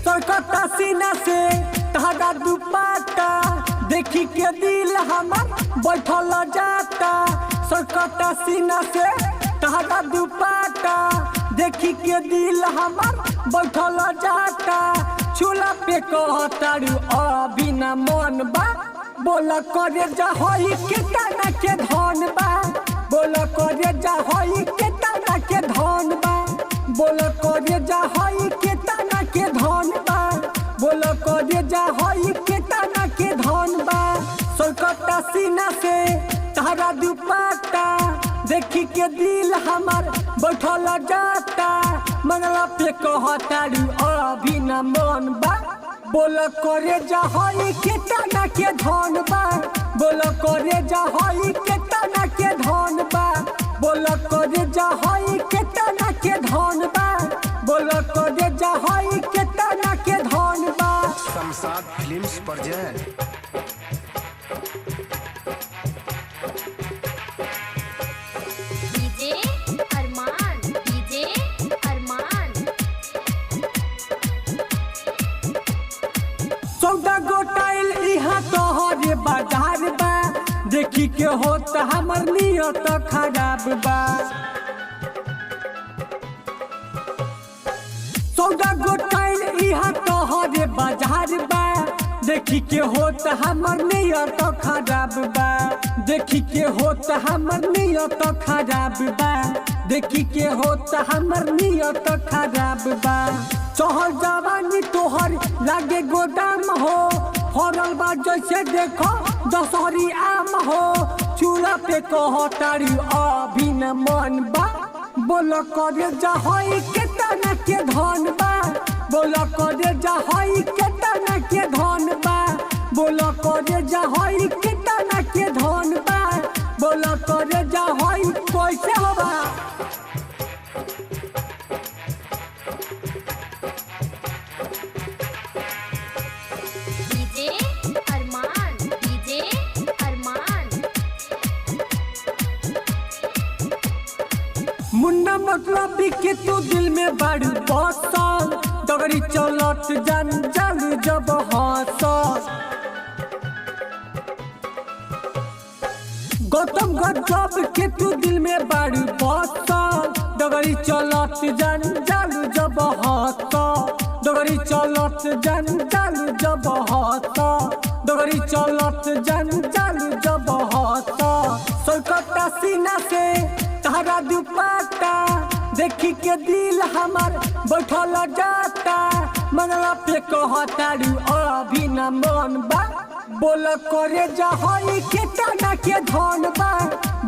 सरकता सीना से तहरा दुपट्टा देखी के दिल हमार बैठल जाता। सरकता सीना से तहरा दुपट्टा देखी के दिल हमार बैठल जाता। चूल्हा पे कहतारू अभी न मन बा, बोला करे जा होई के तना के धन बा, बोला करे जा होई के तना के धन बा, बोला करे जा होई के तना के धन बा, बोला करे जा होई के तना के धन बा। सरकता सीना से तहरा दुपट्टा देखी के दिल हमार बैठल जाता। मंगला पे कहतारू अभी न मन बा, बोला करे जा होई के तना के धन बा, बोला करे जा होई के तना के धन बा, बोला करे जा होई के तना के धन बा, बोला करे जा होई के तना के धन बा। शमशाद फिल्म्स पर जय डीजे अरमान, डीजे अरमान। सौदा गोटाइल इहाँ तोहरे बाजार बा, देखी के होत हमर नियत खराब बा। सौदा गोटाइल इहाँ तोहरे बाजार बा, देखी के होत हमर नियत खराब बा, देखी के होत हमर नियत खराब बा, देखी के होत हमर नियत खराब बा। चहल जवानी तोहर लागे गोदाम हो, फरल बा जैसे देखो दशहरी आम हो। चूल्हा पे कहतारू अभी न मन बा, बोला करे जा होई के तना के धन बा, बोला करे जा होई के तना के धन बा, बोला करे जा होई के तना के धन बा, बोला करे जा होई कैसे होबा। डीजे अरमान, डीजे अरमान। मुन्ना मतलब के तू दिल में बड़ी बसल, डगरी चलत जान जालू जब हंस। गौतम गजब के तू दिल में बड़ी बसल, डगरी चलत जान जालू जब हंस, डगरी चलत जान जालू जब हंस, डगरी चलत जान जालू जब हंस। सरकता सीना से तहरा दुपट्टा देखी के दिल हमार बैठल जाता। मंगला पे कहतारू अभी न मन बा, बोला करे जा होई के तना के धन बा,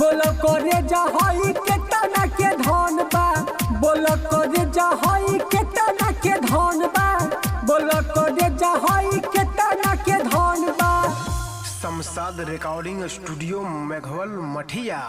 बोला करे जा होई के तना के धन बा, बोला करे जा होई के तना के धन बा, बोला करे जा होई के तना के धन बा। शमशाद रिकॉर्डिंग स्टूडियो मेघवल मठिया।